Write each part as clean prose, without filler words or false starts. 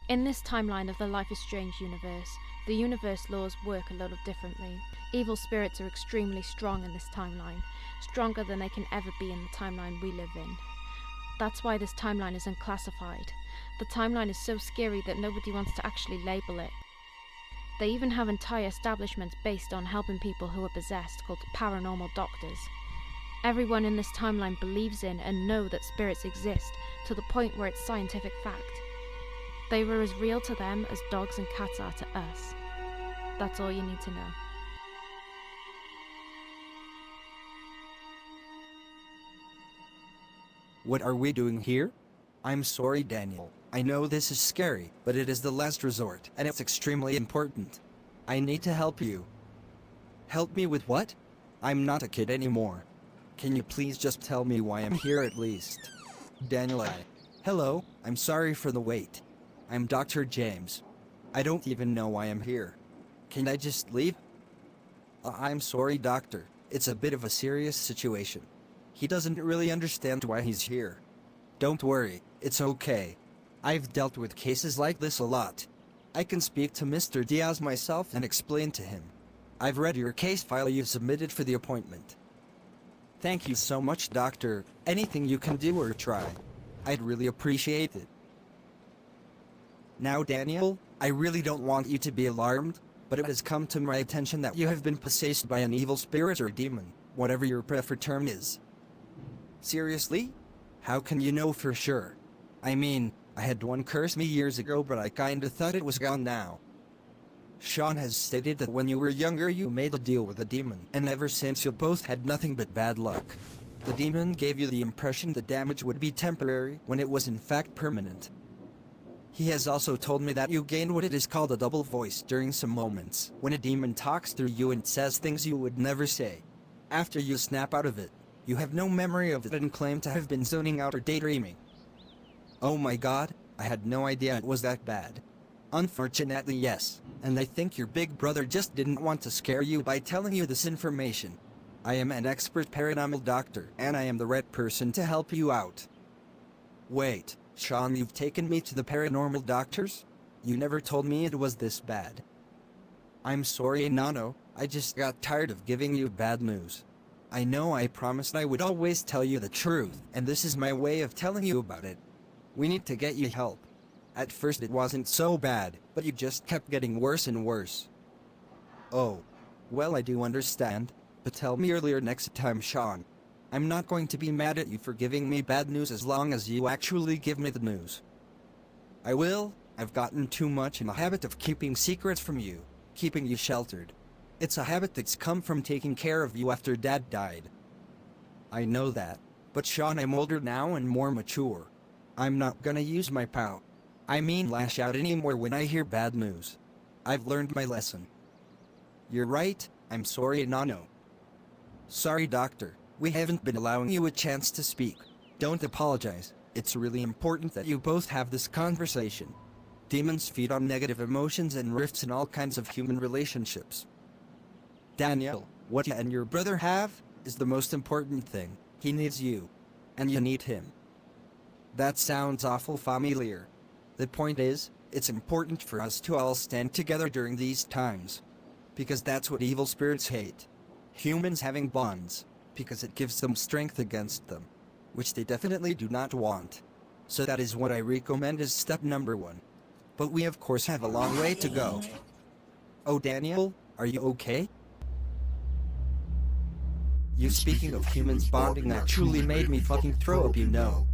In this timeline of the Life is Strange universe, the universe laws work a little differently. Evil spirits are extremely strong in this timeline, stronger than they can ever be in the timeline we live in. That's why this timeline is unclassified. The timeline is so scary that nobody wants to actually label it. They even have entire establishments based on helping people who are possessed called paranormal doctors. Everyone in this timeline believes in and know that spirits exist, to the point where it's scientific fact. They were as real to them as dogs and cats are to us. That's all you need to know. What are we doing here? I'm sorry, Daniel. I know this is scary, but it is the last resort, and it's extremely important. I need to help you. Help me with what? I'm not a kid anymore. Can you please just tell me why I'm here at least? Daniel, hello, I'm sorry for the wait. I'm Dr. James. I don't even know why I'm here. Can I just leave? I'm sorry, doctor. It's a bit of a serious situation. He doesn't really understand why he's here. Don't worry, it's okay. I've dealt with cases like this a lot. I can speak to Mr. Diaz myself and explain to him. I've read your case file you submitted for the appointment. Thank you so much, doctor. Anything you can do or try, I'd really appreciate it. Now, Daniel, I really don't want you to be alarmed, but it has come to my attention that you have been possessed by an evil spirit or demon, whatever your preferred term is. Seriously? How can you know for sure? I mean, I had one curse me years ago, but I kinda thought it was gone now. Sean has stated that when you were younger you made a deal with a demon, and ever since you both had nothing but bad luck. The demon gave you the impression the damage would be temporary when it was in fact permanent. He has also told me that you gained what it is called a double voice during some moments, when a demon talks through you and says things you would never say. After you snap out of it, you have no memory of it and claim to have been zoning out or daydreaming. Oh my god, I had no idea it was that bad. Unfortunately, yes, and I think your big brother just didn't want to scare you by telling you this information. I am an expert paranormal doctor, and I am the right person to help you out. Wait, Sean, you've taken me to the paranormal doctors? You never told me it was this bad. I'm sorry, Nano, I just got tired of giving you bad news. I know I promised I would always tell you the truth, and this is my way of telling you about it. We need to get you help. At first it wasn't so bad, but you just kept getting worse and worse. Oh. Well, I do understand, but tell me earlier next time, Sean. I'm not going to be mad at you for giving me bad news as long as you actually give me the news. I will. I've gotten too much in the habit of keeping secrets from you, keeping you sheltered. It's a habit that's come from taking care of you after Dad died. I know that, but Sean, I'm older now and more mature. I'm not gonna use my pout. I mean lash out anymore when I hear bad news. I've learned my lesson. You're right, I'm sorry, Nano. Sorry, doctor, we haven't been allowing you a chance to speak. Don't apologize, it's really important that you both have this conversation. Demons feed on negative emotions and rifts in all kinds of human relationships. Daniel, what you and your brother have is the most important thing. He needs you. And you need him. That sounds awful familiar. The point is, it's important for us to all stand together during these times. Because that's what evil spirits hate. Humans having bonds. Because it gives them strength against them. Which they definitely do not want. So that is what I recommend as step number 1. But we of course have a long way to go. Oh, Daniel, are you okay? You speaking of humans bonding that truly made me fucking throw up, you know.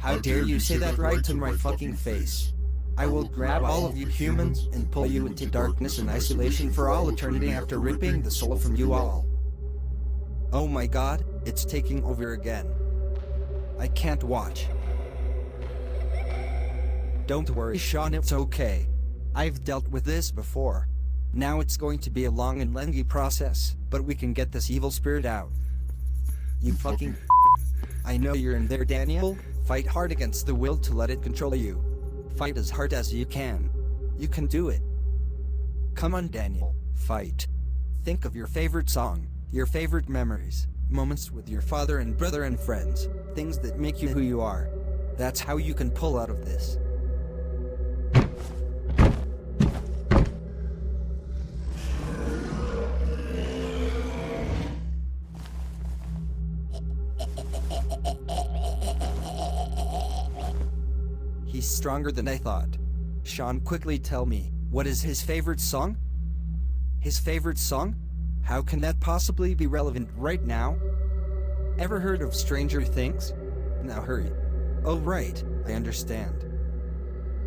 How dare you say that right to my fucking face. I will grab all of you humans and pull you into darkness and isolation for all eternity after ripping the soul from you all. Oh my god, it's taking over again. I can't watch. Don't worry, Sean, it's okay. I've dealt with this before. Now it's going to be a long and lengthy process, but we can get this evil spirit out. You fucking I know you're in there, Daniel. Fight hard against the will to let it control you. Fight as hard as you can. You can do it. Come on, Daniel. Fight. Think of your favorite song, your favorite memories, moments with your father and brother and friends, things that make you who you are. That's how you can pull out of this. he's stronger than I thought. Sean, quickly tell me, what is his favorite song? His favorite song? How can that possibly be relevant right now? Ever heard of Stranger Things? Now hurry. Oh right, I understand.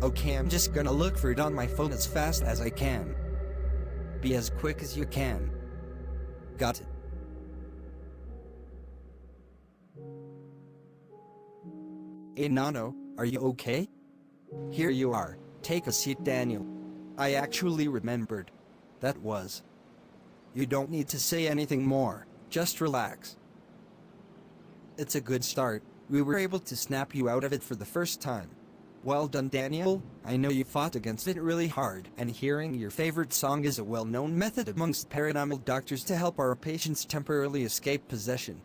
Okay, I'm just gonna look for it on my phone as fast as I can. Be as quick as you can. Got it. Hey Nano, are you okay? Here you are. Take a seat, Daniel. I actually remembered. That was. You don't need to say anything more, just relax. It's a good start. We were able to snap you out of it for the first time. Well done, Daniel. I know you fought against it really hard, and hearing your favorite song is a well-known method amongst paranormal doctors to help our patients temporarily escape possession.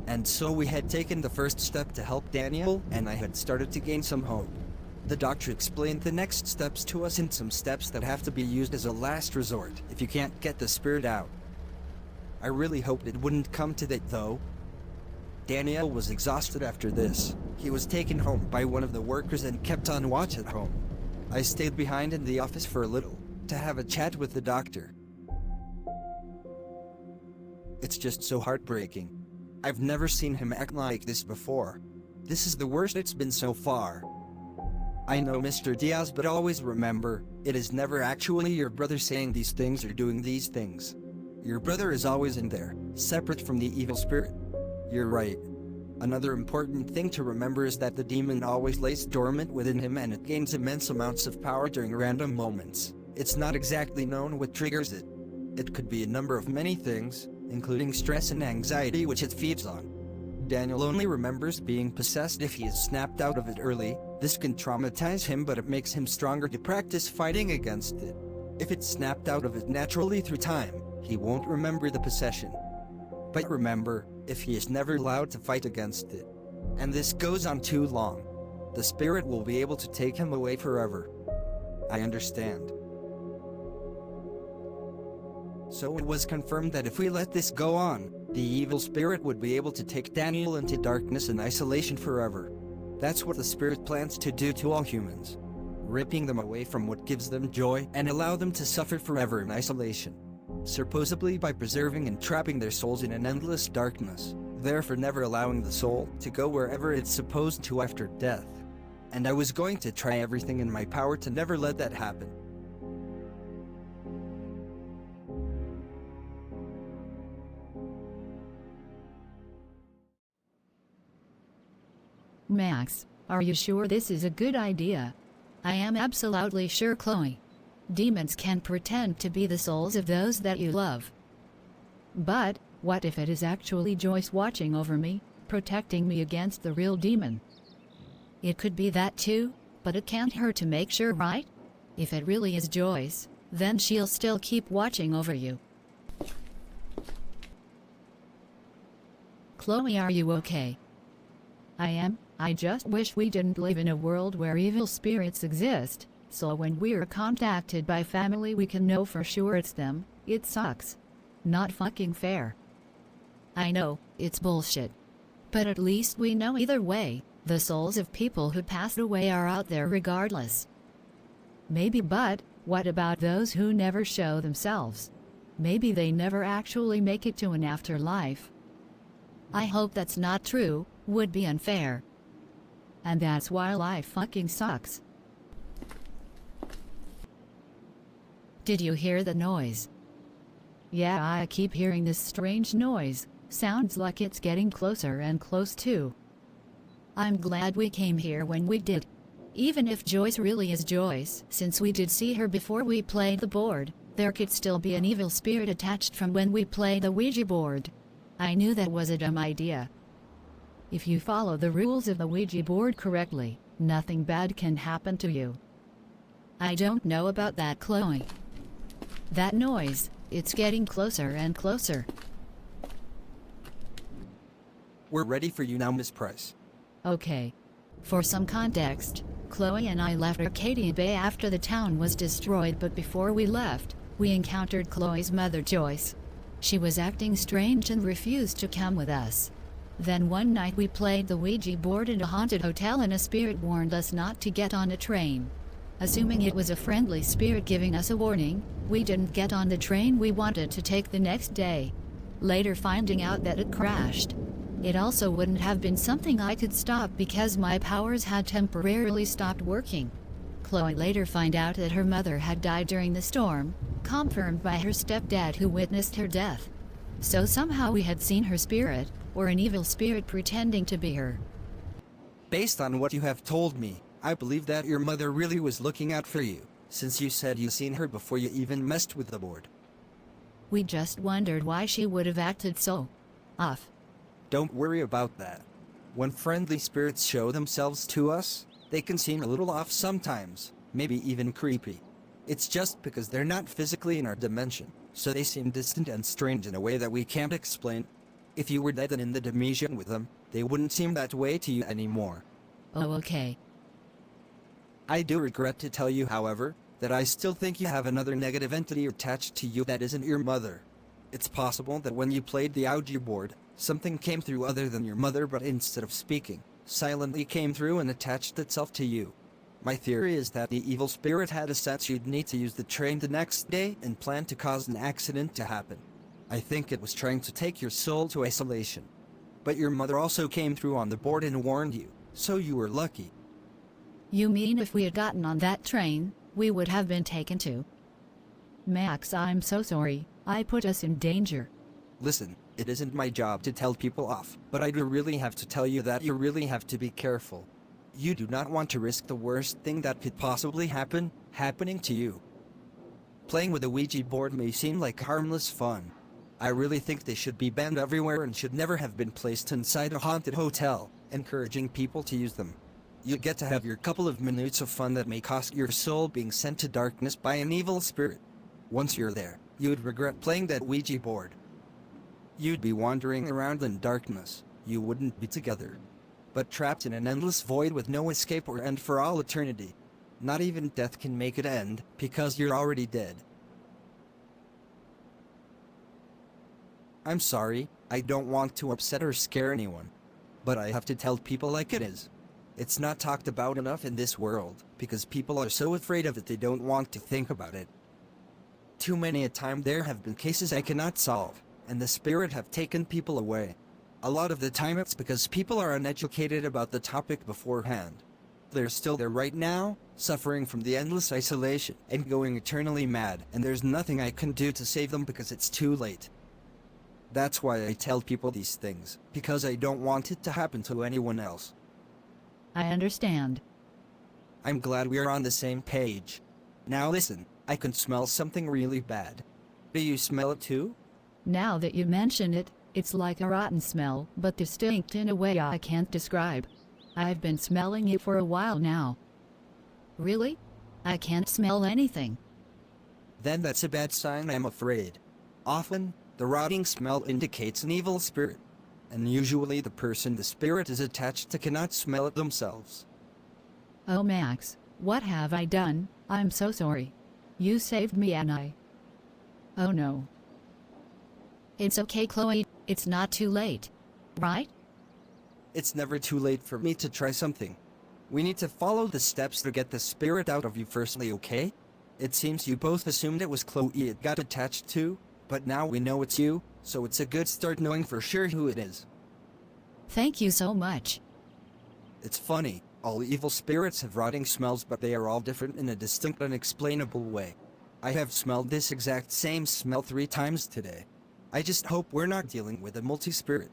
And so we had taken the first step to help Daniel, and I had started to gain some hope. The doctor explained the next steps to us, and some steps that have to be used as a last resort if you can't get the spirit out. I really hoped it wouldn't come to that though. Daniel was exhausted after this. He was taken home by one of the workers and kept on watch at home. I stayed behind in the office for a little, to have a chat with the doctor. It's just so heartbreaking. I've never seen him act like this before. This is the worst it's been so far. I know, Mr. Diaz, but always remember, it is never actually your brother saying these things or doing these things. Your brother is always in there, separate from the evil spirit. You're right. Another important thing to remember is that the demon always lays dormant within him, and it gains immense amounts of power during random moments. It's not exactly known what triggers it. It could be a number of many things, including stress and anxiety, which it feeds on. Daniel only remembers being possessed if he is snapped out of it early. This can traumatize him, but it makes him stronger to practice fighting against it. If it's snapped out of it naturally through time, he won't remember the possession. But remember, if he is never allowed to fight against it, and this goes on too long, the spirit will be able to take him away forever. I understand. So it was confirmed that if we let this go on, the evil spirit would be able to take Daniel into darkness and isolation forever. That's what the spirit plans to do to all humans, ripping them away from what gives them joy and allow them to suffer forever in isolation, supposedly by preserving and trapping their souls in an endless darkness, therefore never allowing the soul to go wherever it's supposed to after death. And I was going to try everything in my power to never let that happen. Max, are you sure this is a good idea? I am absolutely sure, Chloe. Demons can pretend to be the souls of those that you love. But, what if it is actually Joyce watching over me, protecting me against the real demon? It could be that too, but it can't hurt to make sure, right? If it really is Joyce, then she'll still keep watching over you. Chloe, are you okay? I am. I just wish we didn't live in a world where evil spirits exist, so when we're contacted by family we can know for sure it's them. It sucks. Not fucking fair. I know, it's bullshit. But at least we know either way, the souls of people who passed away are out there regardless. Maybe, but what about those who never show themselves? Maybe they never actually make it to an afterlife. I hope that's not true, would be unfair. And that's why life fucking sucks. Did you hear the noise? Yeah, I keep hearing this strange noise. Sounds like it's getting closer and close too. I'm glad we came here when we did. Even if Joyce really is Joyce, since we did see her before we played the board, there could still be an evil spirit attached from when we played the Ouija board. I knew that was a dumb idea. If you follow the rules of the Ouija board correctly, nothing bad can happen to you. I don't know about that, Chloe. That noise, it's getting closer and closer. We're ready for you now, Miss Price. Okay. For some context, Chloe and I left Arcadia Bay after the town was destroyed, but before we left, we encountered Chloe's mother, Joyce. She was acting strange and refused to come with us. Then one night we played the Ouija board in a haunted hotel and a spirit warned us not to get on a train. Assuming it was a friendly spirit giving us a warning, we didn't get on the train we wanted to take the next day. Later finding out that it crashed. It also wouldn't have been something I could stop because my powers had temporarily stopped working. Chloe later find out that her mother had died during the storm, confirmed by her stepdad who witnessed her death. So somehow we had seen her spirit, or an evil spirit pretending to be her. Based on what you have told me, I believe that your mother really was looking out for you, since you said you seen her before you even messed with the board. We just wondered why she would have acted so off. Don't worry about that. When friendly spirits show themselves to us, they can seem a little off sometimes, maybe even creepy. It's just because they're not physically in our dimension, so they seem distant and strange in a way that we can't explain. If you were dead and in the dimension with them, they wouldn't seem that way to you anymore. Oh, okay. I do regret to tell you, however, that I still think you have another negative entity attached to you that isn't your mother. It's possible that when you played the Ouija board, something came through other than your mother, but instead of speaking, silently came through and attached itself to you. My theory is that the evil spirit had a sense you'd need to use the train the next day and planned to cause an accident to happen. I think it was trying to take your soul to isolation. But your mother also came through on the board and warned you, so you were lucky. You mean if we had gotten on that train, we would have been taken to? Max, I'm so sorry. I put us in danger. Listen, it isn't my job to tell people off, but I do really have to tell you that you really have to be careful. You do not want to risk the worst thing that could possibly happen, happening to you. Playing with a Ouija board may seem like harmless fun. I really think they should be banned everywhere and should never have been placed inside a haunted hotel, encouraging people to use them. You get to have your couple of minutes of fun that may cost your soul being sent to darkness by an evil spirit. Once you're there, you would regret playing that Ouija board. You'd be wandering around in darkness. You wouldn't be together, but trapped in an endless void with no escape or end for all eternity. Not even death can make it end, because you're already dead. I'm sorry, I don't want to upset or scare anyone, but I have to tell people like it is. It's not talked about enough in this world, because people are so afraid of it they don't want to think about it. Too many a time there have been cases I cannot solve, and the spirit have taken people away. A lot of the time it's because people are uneducated about the topic beforehand. They're still there right now, suffering from the endless isolation and going eternally mad, and there's nothing I can do to save them because it's too late. That's why I tell people these things, because I don't want it to happen to anyone else. I understand. I'm glad we're on the same page. Now listen, I can smell something really bad. Do you smell it too? Now that you mention it, it's like a rotten smell, but distinct in a way I can't describe. I've been smelling it for a while now. Really? I can't smell anything. Then that's a bad sign, I'm afraid. Often, the rotting smell indicates an evil spirit, and usually the person the spirit is attached to cannot smell it themselves. Oh Max, what have I done? I'm so sorry. You saved me and I... Oh no. It's okay, Chloe, it's not too late. Right? It's never too late for me to try something. We need to follow the steps to get the spirit out of you firstly, okay? It seems you both assumed it was Chloe it got attached to, but now we know it's you, so it's a good start knowing for sure who it is. Thank you so much. It's funny, all evil spirits have rotting smells, but they are all different in a distinct, unexplainable way. I have smelled this exact same smell 3 times today. I just hope we're not dealing with a multi-spirit.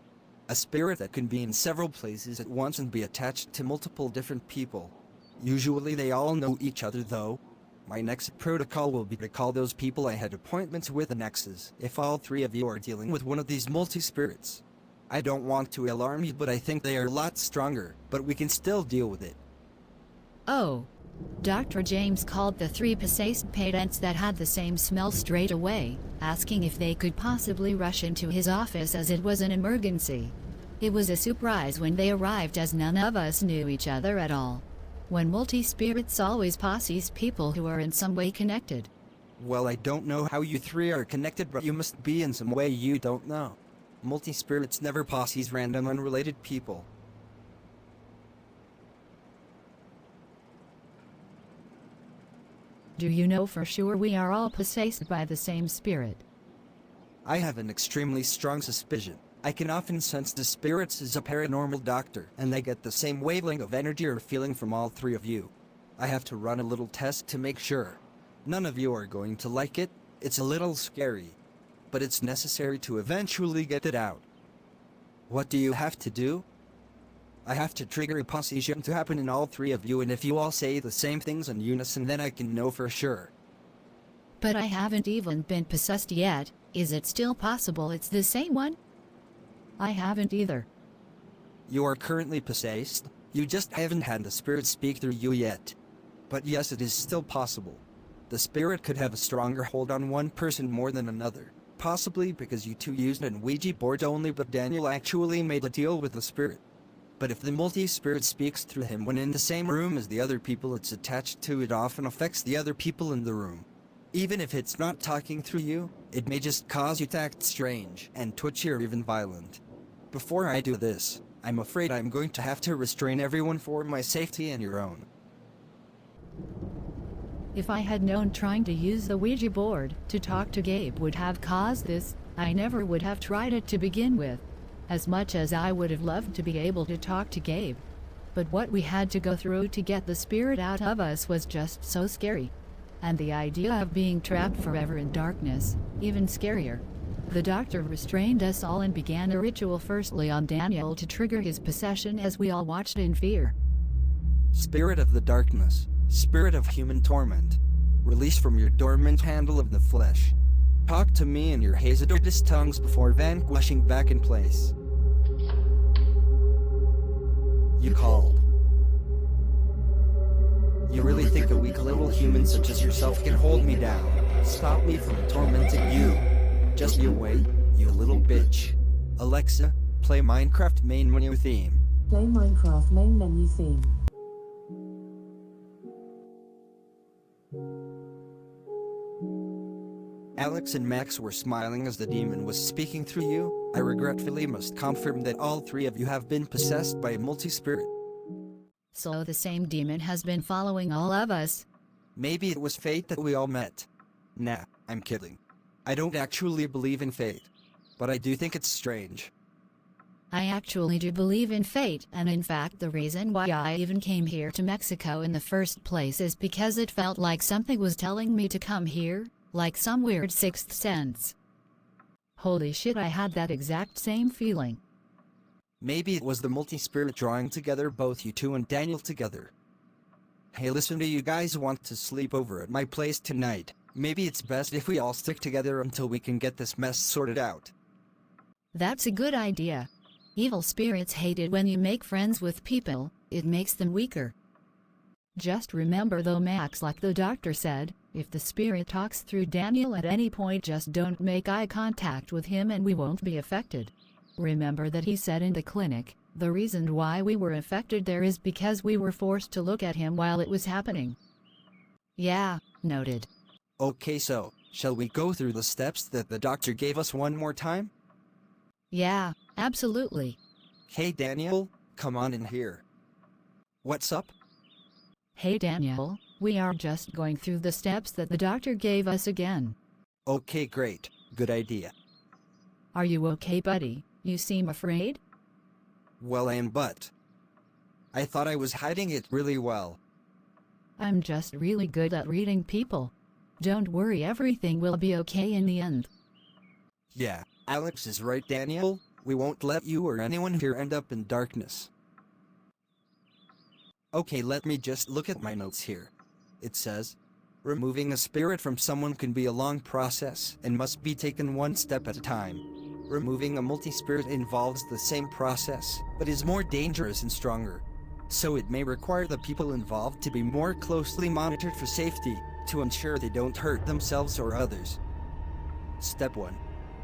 A spirit that can be in several places at once and be attached to multiple different people. Usually they all know each other though. My next protocol will be to call those people I had appointments with an X's if all 3 of you are dealing with one of these multi-spirits. I don't want to alarm you, but I think they are a lot stronger, but we can still deal with it. Oh. Dr. James called the 3 possessed patients that had the same smell straight away, asking if they could possibly rush into his office as it was an emergency. It was a surprise when they arrived as none of us knew each other at all. When multi-spirits always possess people who are in some way connected. Well, I don't know how you 3 are connected, but you must be in some way you don't know. Multi-spirits never posses random unrelated people. Do you know for sure we are all possessed by the same spirit? I have an extremely strong suspicion. I can often sense the spirits as a paranormal doctor, and I get the same wavelength of energy or feeling from all three of you. I have to run a little test to make sure. None of you are going to like it. It's a little scary, but it's necessary to eventually get it out. What do you have to do? I have to trigger a possession to happen in all three of you, and if you all say the same things in unison, then I can know for sure. But I haven't even been possessed yet. Is it still possible it's the same one? I haven't either. You are currently possessed. You just haven't had the spirit speak through you yet. But yes, it is still possible. The spirit could have a stronger hold on one person more than another. Possibly because you two used an Ouija board only, but Daniel actually made a deal with the spirit. But if the multi-spirit speaks through him when in the same room as the other people it's attached to, it often affects the other people in the room. Even if it's not talking through you, it may just cause you to act strange and twitchy or even violent. Before I do this, I'm afraid I'm going to have to restrain everyone for my safety and your own. If I had known trying to use the Ouija board to talk to Gabe would have caused this, I never would have tried it to begin with. As much as I would have loved to be able to talk to Gabe. But what we had to go through to get the spirit out of us was just so scary. And the idea of being trapped forever in darkness, even scarier. The doctor restrained us all and began a ritual firstly on Daniel to trigger his possession as we all watched in fear. Spirit of the darkness, spirit of human torment, release from your dormant handle of the flesh. Talk to me in your hazardous tongues before vanquishing back in place. You called. You really think a weak little human such as yourself can hold me down, stop me from tormenting you? Just you wait, you little bitch. Alexa, play Minecraft main menu theme. Play Minecraft main menu theme. Alex and Max were smiling as the demon was speaking through you. I regretfully must confirm that all three of you have been possessed by a multi-spirit. So the same demon has been following all of us. Maybe it was fate that we all met. Nah, I'm kidding. I don't actually believe in fate. But I do think it's strange. I actually do believe in fate, and in fact the reason why I even came here to Mexico in the first place is because it felt like something was telling me to come here, like some weird sixth sense. Holy shit, I had that exact same feeling. Maybe it was the multi-spirit drawing together both you two and Daniel together. Hey, listen, do you guys want to sleep over at my place tonight? Maybe it's best if we all stick together until we can get this mess sorted out. That's a good idea. Evil spirits hate it when you make friends with people, it makes them weaker. Just remember though, Max, like the doctor said, if the spirit talks through Daniel at any point, just don't make eye contact with him and we won't be affected. Remember that he said in the clinic, the reason why we were affected there is because we were forced to look at him while it was happening. Yeah, noted. Okay, so, shall we go through the steps that the doctor gave us one more time? Yeah, absolutely. Hey Daniel, come on in here. What's up? Hey Daniel, we are just going through the steps that the doctor gave us again. Okay, great. Good idea. Are you okay, buddy? You seem afraid? Well, I am, but I thought I was hiding it really well. I'm just really good at reading people. Don't worry, everything will be okay in the end. Yeah, Alex is right, Daniel. We won't let you or anyone here end up in darkness. Okay, let me just look at my notes here. It says, removing a spirit from someone can be a long process and must be taken one step at a time. Removing a multi-spirit involves the same process, but is more dangerous and stronger. So it may require the people involved to be more closely monitored for safety, to ensure they don't hurt themselves or others. Step 1.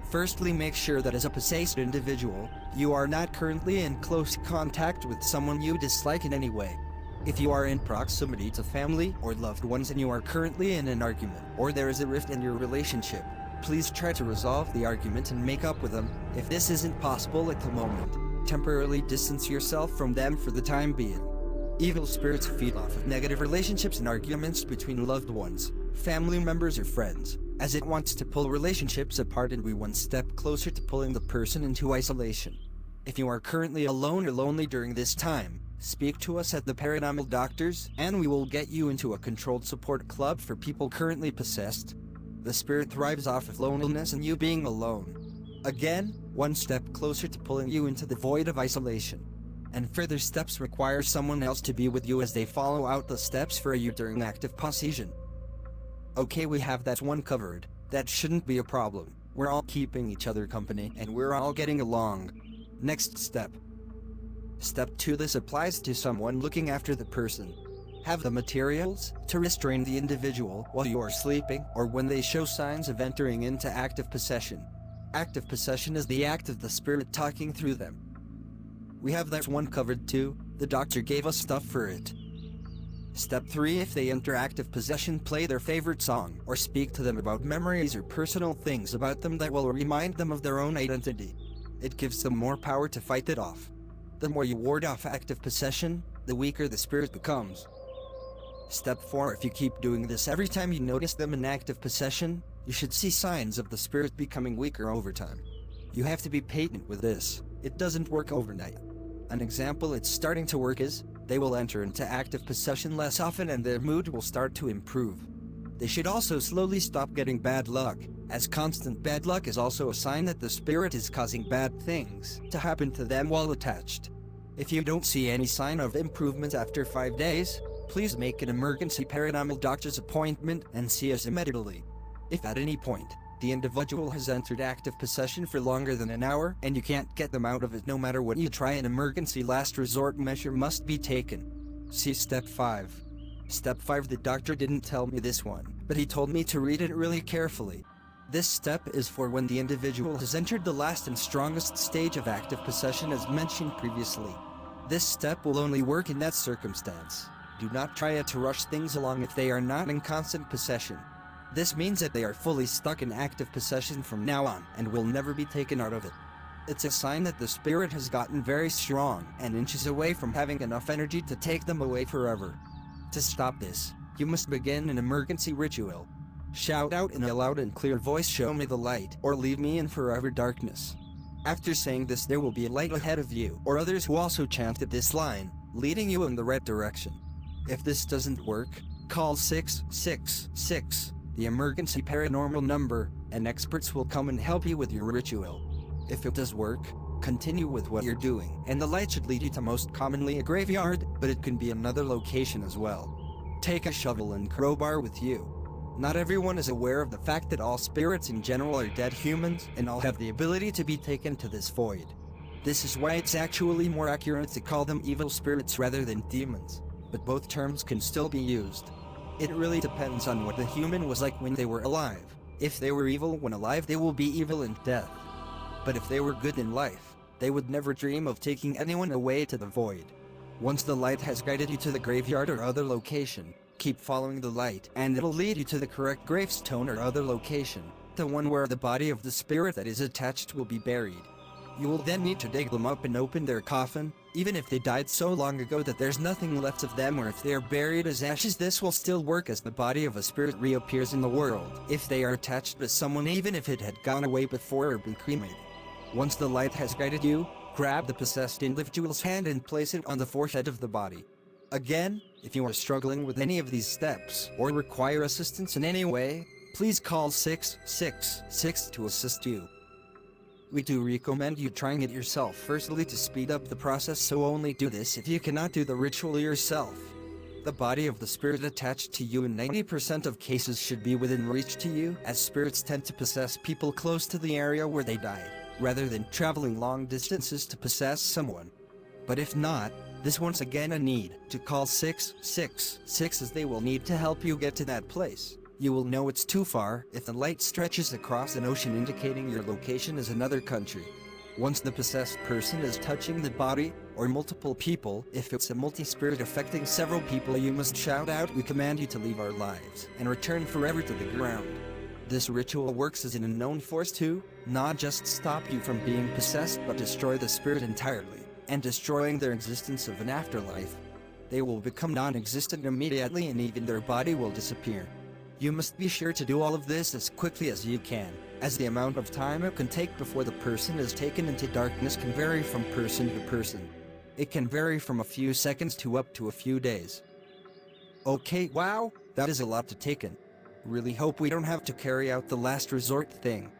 Firstly, make sure that as a possessed individual, you are not currently in close contact with someone you dislike in any way. If you are in proximity to family or loved ones and you are currently in an argument, or there is a rift in your relationship, Please try to resolve the argument and make up with them. If this isn't possible at the moment, temporarily distance yourself from them for the time being. Evil spirits feed off of negative relationships and arguments between loved ones, family members or friends, as it wants to pull relationships apart and be one step closer to pulling the person into isolation. If you are currently alone or lonely during this time, speak to us at the Paranormal Doctors and we will get you into a controlled support club for people currently possessed. The spirit thrives off of loneliness and you being alone. Again, one step closer to pulling you into the void of isolation. And further steps require someone else to be with you as they follow out the steps for you during active possession. Okay, we have that one covered. That shouldn't be a problem. We're all keeping each other company and we're all getting along. Next step. Step 2. This applies to someone looking after the person. Have the materials to restrain the individual while you are sleeping or when they show signs of entering into active possession. Active possession is the act of the spirit talking through them. We have that one covered too. The doctor gave us stuff for it. Step 3. If they enter active possession, play their favorite song or speak to them about memories or personal things about them that will remind them of their own identity. It gives them more power to fight it off. The more you ward off active possession, the weaker the spirit becomes. Step 4. If you keep doing this every time you notice them in active possession, you should see signs of the spirit becoming weaker over time. You have to be patient with this. It doesn't work overnight. An example it's starting to work is, they will enter into active possession less often and their mood will start to improve. They should also slowly stop getting bad luck, as constant bad luck is also a sign that the spirit is causing bad things to happen to them while attached. If you don't see any sign of improvement after 5 days, please make an emergency paranormal doctor's appointment and see us immediately. If at any point, the individual has entered active possession for longer than an hour and you can't get them out of it no matter what you try, an emergency last resort measure must be taken. See Step 5. Step 5. The doctor didn't tell me this one, but he told me to read it really carefully. This step is for when the individual has entered the last and strongest stage of active possession as mentioned previously. This step will only work in that circumstance. Do not try to rush things along if they are not in constant possession. This means that they are fully stuck in active possession from now on and will never be taken out of it. It's a sign that the spirit has gotten very strong and inches away from having enough energy to take them away forever. To stop this, you must begin an emergency ritual. Shout out in a loud and clear voice, "Show me the light," or "Leave me in forever darkness." After saying this, there will be a light ahead of you or others who also chanted this line, leading you in the right direction. If this doesn't work, call 666, the emergency paranormal number, and experts will come and help you with your ritual. If it does work, continue with what you're doing, and the light should lead you to most commonly a graveyard, but it can be another location as well. Take a shovel and crowbar with you. Not everyone is aware of the fact that all spirits in general are dead humans, and all have the ability to be taken to this void. This is why it's actually more accurate to call them evil spirits rather than demons, but both terms can still be used. It really depends on what the human was like when they were alive. If they were evil when alive, they will be evil in death. But if they were good in life, they would never dream of taking anyone away to the void. Once the light has guided you to the graveyard or other location, keep following the light, and it'll lead you to the correct gravestone or other location, the one where the body of the spirit that is attached will be buried. You will then need to dig them up and open their coffin, even if they died so long ago that there's nothing left of them, or if they are buried as ashes. This will still work as the body of a spirit reappears in the world if they are attached to someone, even if it had gone away before or been cremated. Once the light has guided you, grab the possessed individual's hand and place it on the forehead of the body. Again, if you are struggling with any of these steps or require assistance in any way, please call 666 to assist you. We do recommend you trying it yourself firstly to speed up the process, so only do this if you cannot do the ritual yourself. The body of the spirit attached to you in 90% of cases should be within reach to you, as spirits tend to possess people close to the area where they died, rather than traveling long distances to possess someone. But if not, this once again a need to call 666, as they will need to help you get to that place. You will know it's too far if the light stretches across an ocean indicating your location is another country. Once the possessed person is touching the body, or multiple people, if it's a multi-spirit affecting several people, you must shout out, "We command you to leave our lives and return forever to the ground." This ritual works as an unknown force to not just stop you from being possessed but destroy the spirit entirely, and destroying their existence of an afterlife. They will become non-existent immediately and even their body will disappear. You must be sure to do all of this as quickly as you can, as the amount of time it can take before the person is taken into darkness can vary from person to person. It can vary from a few seconds to up to a few days. Okay, wow, that is a lot to take in. Really hope we don't have to carry out the last resort thing.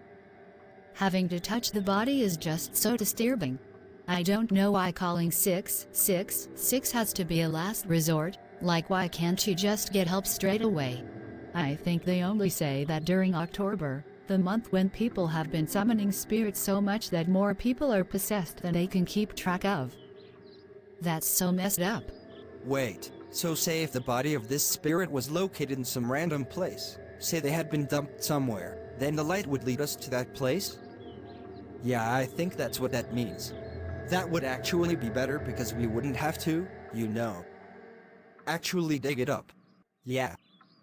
Having to touch the body is just so disturbing. I don't know why calling 666 has to be a last resort, like why can't you just get help straight away? I think they only say that during October, the month when people have been summoning spirits so much that more people are possessed than they can keep track of. That's so messed up. Wait, so say if the body of this spirit was located in some random place, say they had been dumped somewhere, then the light would lead us to that place? Yeah, I think that's what that means. That would actually be better because we wouldn't have to, actually dig it up. Yeah.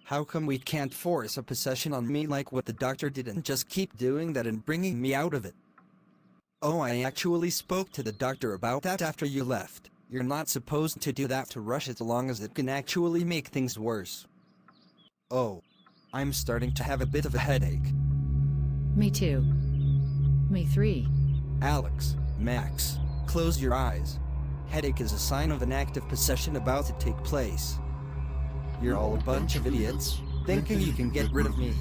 How come we can't force a possession on me like what the doctor did and just keep doing that and bringing me out of it? Oh, I actually spoke to the doctor about that after you left. You're not supposed to do that to rush it along as it can actually make things worse. Oh. I'm starting to have a bit of a headache. Me too. Me 3. Alex, Max, close your eyes. Headache is a sign of an active possession about to take place. You're all a bunch of idiots, thinking you can get rid of me.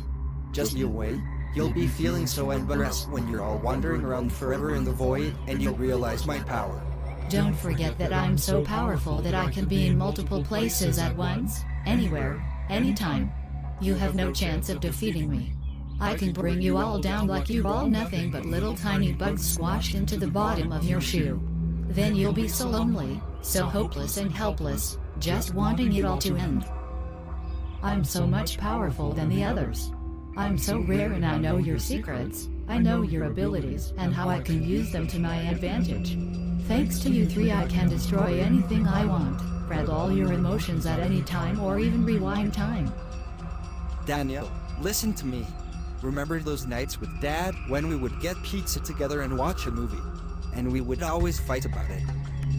Just you wait, you'll be feeling so embarrassed when you're all wandering around forever in the void and you realize my power. Don't forget that I'm so powerful that I can be in multiple places at once, anywhere, anytime. You have no chance of defeating me. I can bring you all down like you're all nothing but little tiny bugs squashed into the bottom of your shoe. Then you'll be so lonely, so hopeless and helpless, just wanting it all to end. I'm so much powerful than the others. I'm so rare and I know your secrets. I know your abilities and how I can use them to my advantage. Thanks to you 3 I can destroy anything I want, read all your emotions at any time or even rewind time. Daniel, listen to me. Remember those nights with Dad when we would get pizza together and watch a movie? And we would always fight about it.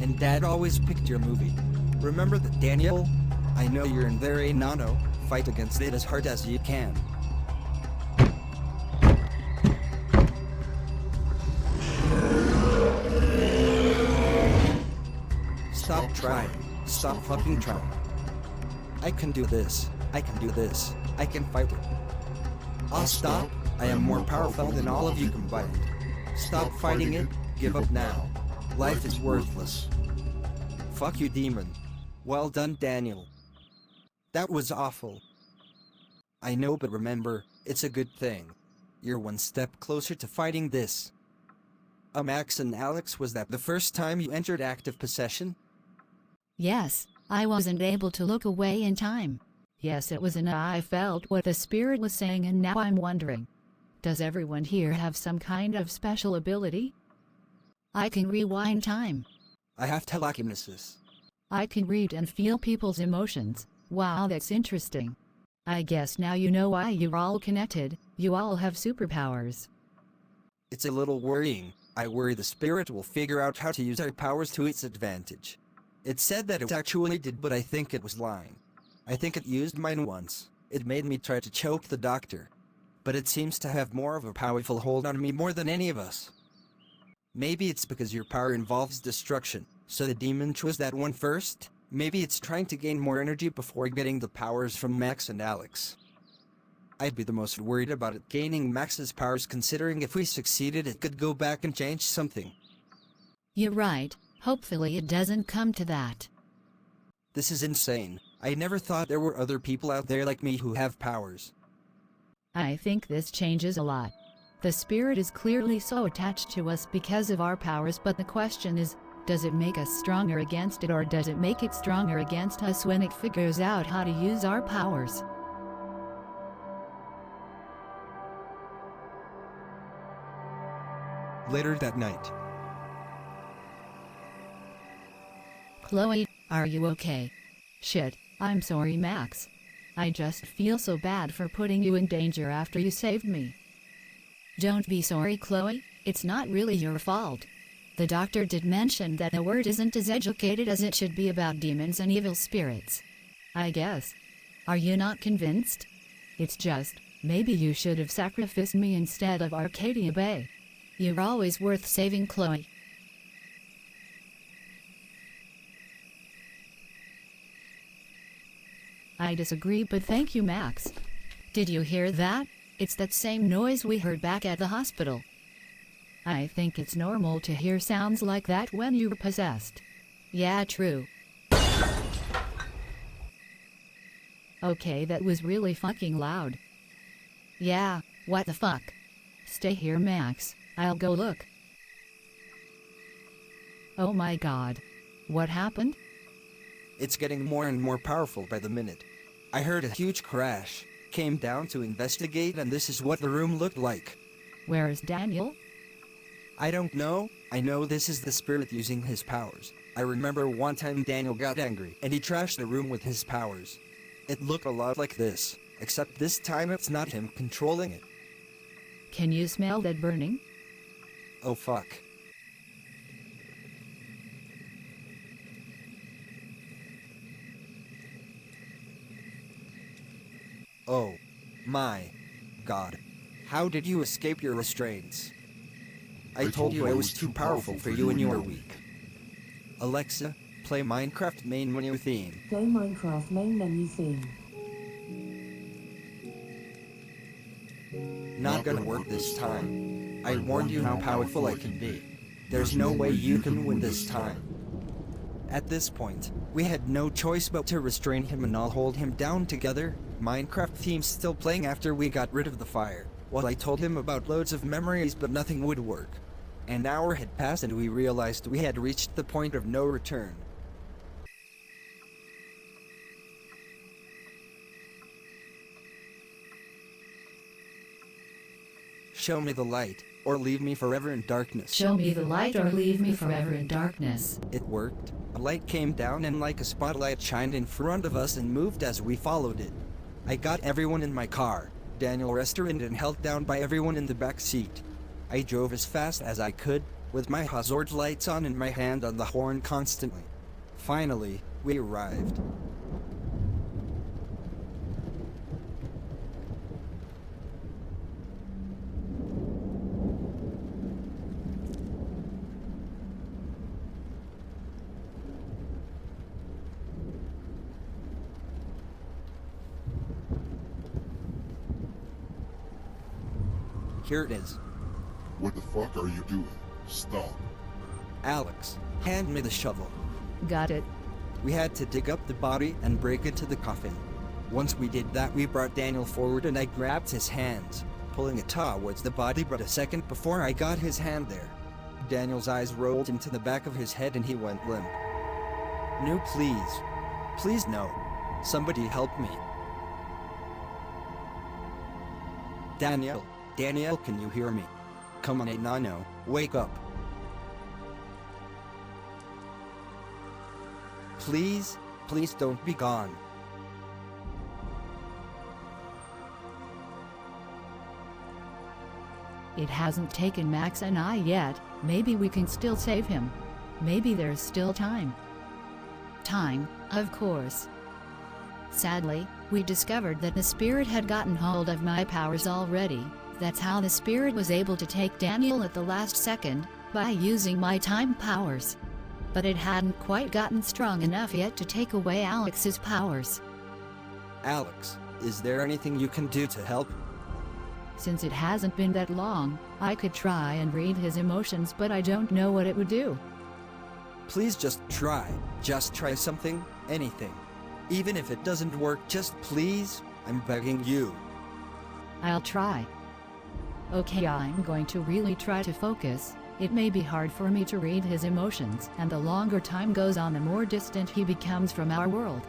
And Dad always picked your movie. Remember that, Daniel? I know you're in there, Nano. Fight against it as hard as you can. Stop trying. Stop fucking trying. I can do this. I can do this. I can fight it. I'll stop. I am more powerful than all of you combined. Stop fighting it. Give up now. Life is worthless. Fuck you, demon. Well done, Daniel. That was awful. I know, but remember, it's a good thing. You're one step closer to fighting this. Max and Alex, was that the first time you entered active possession? Yes, I wasn't able to look away in time. Yes, it was and I felt what the spirit was saying and now I'm wondering. Does everyone here have some kind of special ability? I can rewind time. I have telekinesis. I can read and feel people's emotions. Wow, that's interesting. I guess now you know why you're all connected. You all have superpowers. It's a little worrying. I worry the spirit will figure out how to use our powers to its advantage. It said that it actually did, but I think it was lying. I think it used mine once. It made me try to choke the doctor. But it seems to have more of a powerful hold on me more than any of us. Maybe it's because your power involves destruction, so the demon chose that one first? Maybe it's trying to gain more energy before getting the powers from Max and Alex. I'd be the most worried about it gaining Max's powers, considering if we succeeded it could go back and change something. You're right. Hopefully it doesn't come to that. This is insane. I never thought there were other people out there like me who have powers. I think this changes a lot. The spirit is clearly so attached to us because of our powers, but the question is, does it make us stronger against it, or does it make it stronger against us when it figures out how to use our powers? Later that night. Chloe, are you okay? Shit, I'm sorry, Max. I just feel so bad for putting you in danger after you saved me. Don't be sorry, Chloe. It's not really your fault. The doctor did mention that the word isn't as educated as it should be about demons and evil spirits. I guess. Are you not convinced? It's just, maybe you should have sacrificed me instead of Arcadia Bay. You're always worth saving, Chloe. I disagree, but thank you, Max. Did you hear that? It's that same noise we heard back at the hospital. I think it's normal to hear sounds like that when you're possessed. Yeah, true. Okay, that was really fucking loud. Yeah, what the fuck? Stay here, Max. I'll go look. Oh my god. What happened? It's getting more and more powerful by the minute. I heard a huge crash, came down to investigate, and this is what the room looked like. Where is Daniel? I don't know. I know this is the spirit using his powers. I remember one time Daniel got angry and he trashed the room with his powers. It looked a lot like this, except this time it's not him controlling it. Can you smell that burning? Oh fuck. Oh my god. How did you escape your restraints? I told you I was too powerful for you and you were weak. Alexa, play Minecraft main menu theme. Play Minecraft main menu theme. Not gonna work this time. I warned you how powerful I can be. There's no way you can win this time. At this point, we had no choice but to restrain him and all hold him down together. Minecraft theme still playing after we got rid of the fire. Well, I told him about loads of memories, but nothing would work. An hour had passed and we realized we had reached the point of no return. Show me the light, or leave me forever in darkness. Show me the light or leave me forever in darkness. It worked. A light came down and like a spotlight shined in front of us and moved as we followed it. I got everyone in my car. Daniel restrained and held down by everyone in the back seat. I drove as fast as I could, with my hazard lights on and my hand on the horn constantly. Finally, we arrived. Here it is. What the fuck are you doing? Stop. Alex, hand me the shovel. Got it. We had to dig up the body and break into the coffin. Once we did that, we brought Daniel forward and I grabbed his hands, pulling it towards the body, but a second before I got his hand there, Daniel's eyes rolled into the back of his head and he went limp. No, please. Please, no. Somebody help me. Daniel, can you hear me? Come on, Nano, wake up. Please don't be gone. It hasn't taken Max and I yet. Maybe we can still save him. Maybe there's still time. Time, of course. Sadly, we discovered that the spirit had gotten hold of my powers already. That's how the spirit was able to take Daniel at the last second, by using my time powers. But it hadn't quite gotten strong enough yet to take away Alex's powers. Alex, is there anything you can do to help? Since it hasn't been that long, I could try and read his emotions, but I don't know what it would do. Please just try. Just try something, anything. Even if it doesn't work, just please, I'm begging you. I'll try. Okay, I'm going to really try to focus. It may be hard for me to read his emotions, and the longer time goes on, the more distant he becomes from our world.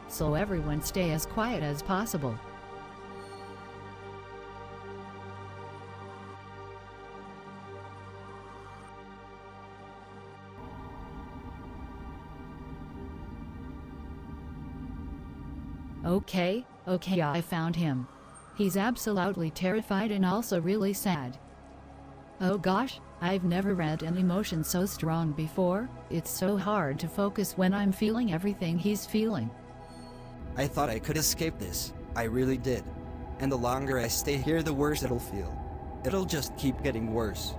So everyone stay as quiet as possible. Okay, Okay, I found him. He's absolutely terrified and also really sad. Oh gosh, I've never read an emotion so strong before. It's so hard to focus when I'm feeling everything he's feeling. I thought I could escape this. I really did. And the longer I stay here, the worse it'll feel. It'll just keep getting worse.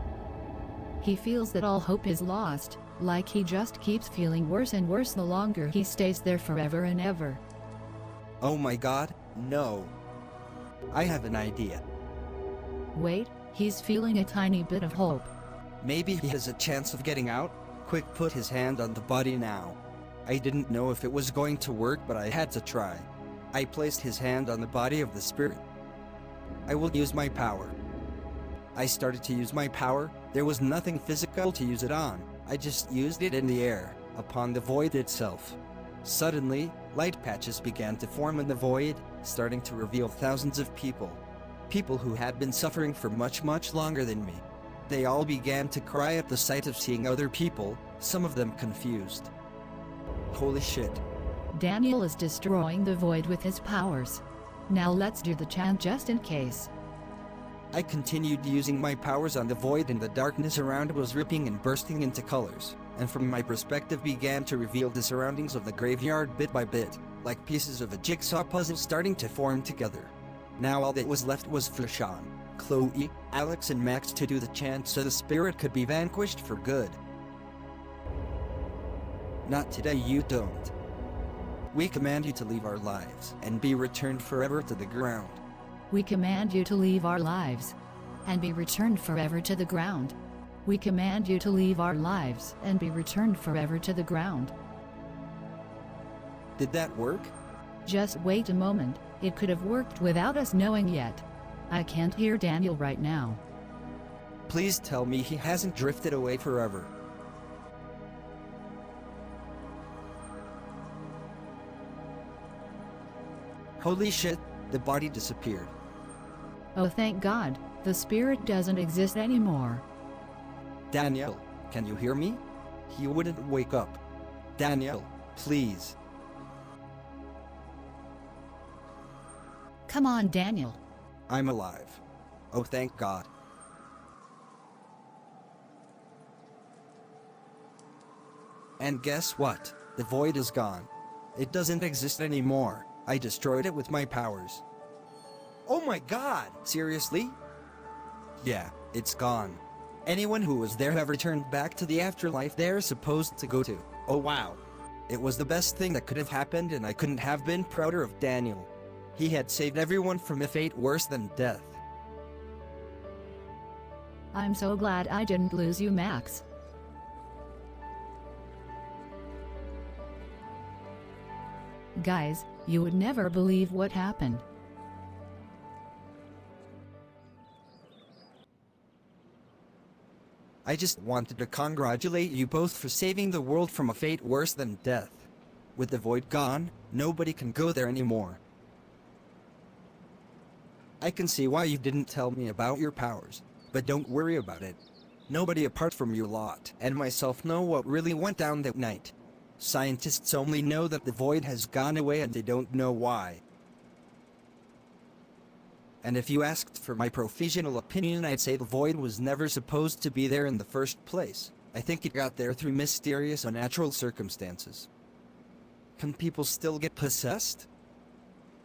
He feels that all hope is lost, like he just keeps feeling worse and worse the longer he stays there forever and ever. Oh my god, no. I have an idea. Wait, he's feeling a tiny bit of hope. Maybe he has a chance of getting out? Quick, put his hand on the body now. I didn't know if it was going to work, but I had to try. I placed his hand on the body of the spirit. I will use my power. I started to use my power. There was nothing physical to use it on. I just used it in the air, upon the void itself. Suddenly, light patches began to form in the void, starting to reveal thousands of people. People who had been suffering for much, much longer than me. They all began to cry at the sight of seeing other people, some of them confused. Holy shit. Daniel is destroying the void with his powers. Now let's do the chant just in case. I continued using my powers on the void, and the darkness around was ripping and bursting into colors, and from my perspective began to reveal the surroundings of the graveyard bit by bit, like pieces of a jigsaw puzzle starting to form together. Now all that was left was Flashan, Chloe, Alex and Max to do the chant so the spirit could be vanquished for good. Not today, you don't. We command you to leave our lives and be returned forever to the ground. We command you to leave our lives and be returned forever to the ground. We command you to leave our lives and be returned forever to the ground. Did that work? Just wait a moment, it could have worked without us knowing yet. I can't hear Daniel right now. Please tell me he hasn't drifted away forever. Holy shit, the body disappeared. Oh, thank God, the spirit doesn't exist anymore. Daniel, can you hear me? He wouldn't wake up. Daniel, please. Come on, Daniel. I'm alive. Oh, thank God. And guess what? The void is gone. It doesn't exist anymore. I destroyed it with my powers. Oh my God! Seriously? Yeah, it's gone. Anyone who was there have returned back to the afterlife they're supposed to go to. Oh wow. It was the best thing that could have happened, and I couldn't have been prouder of Daniel. He had saved everyone from a fate worse than death. I'm so glad I didn't lose you, Max. Guys, you would never believe what happened. I just wanted to congratulate you both for saving the world from a fate worse than death. With the void gone, nobody can go there anymore. I can see why you didn't tell me about your powers, but don't worry about it. Nobody apart from your lot and myself know what really went down that night. Scientists only know that the void has gone away, and they don't know why. And if you asked for my professional opinion, I'd say the void was never supposed to be there in the first place. I think it got there through mysterious unnatural circumstances. Can people still get possessed?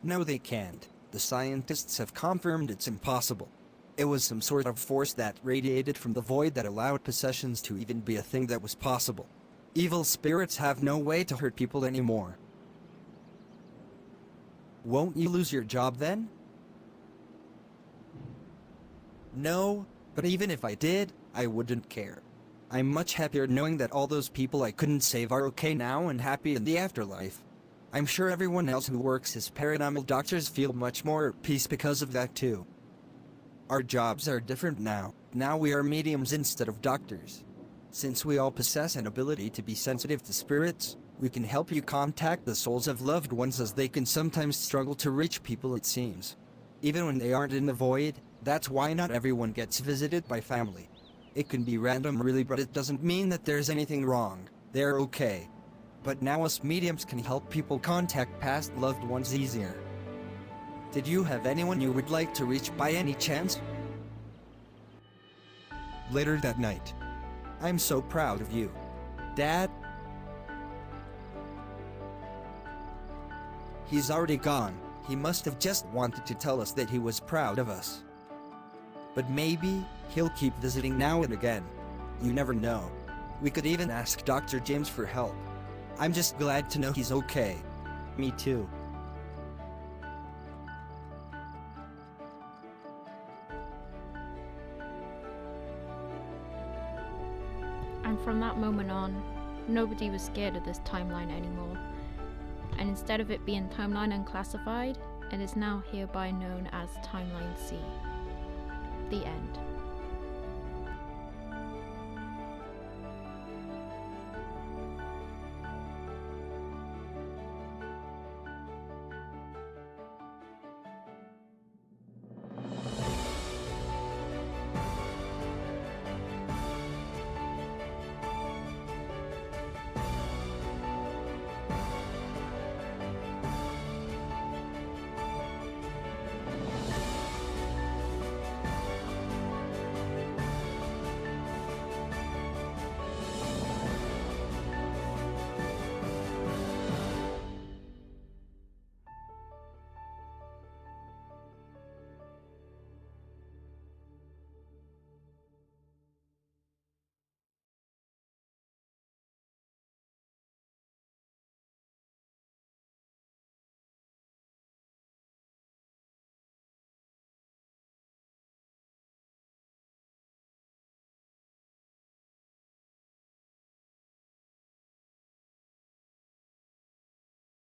No, they can't. The scientists have confirmed it's impossible. It was some sort of force that radiated from the void that allowed possessions to even be a thing that was possible. Evil spirits have no way to hurt people anymore. Won't you lose your job then? No, but even if I did, I wouldn't care. I'm much happier knowing that all those people I couldn't save are okay now and happy in the afterlife. I'm sure everyone else who works as paranormal doctors feel much more at peace because of that too. Our jobs are different now. Now we are mediums instead of doctors. Since we all possess an ability to be sensitive to spirits, we can help you contact the souls of loved ones, as they can sometimes struggle to reach people, it seems. Even when they aren't in the void. That's why not everyone gets visited by family. It can be random really, but it doesn't mean that there's anything wrong. They're okay. But now us mediums can help people contact past loved ones easier. Did you have anyone you would like to reach by any chance? Later that night. I'm so proud of you. Dad? He's already gone. He must have just wanted to tell us that he was proud of us. But maybe he'll keep visiting now and again. You never know. We could even ask Dr. James for help. I'm just glad to know he's okay. Me too. And from that moment on, nobody was scared of this timeline anymore. And instead of it being Timeline Unclassified, it is now hereby known as Timeline C. The end.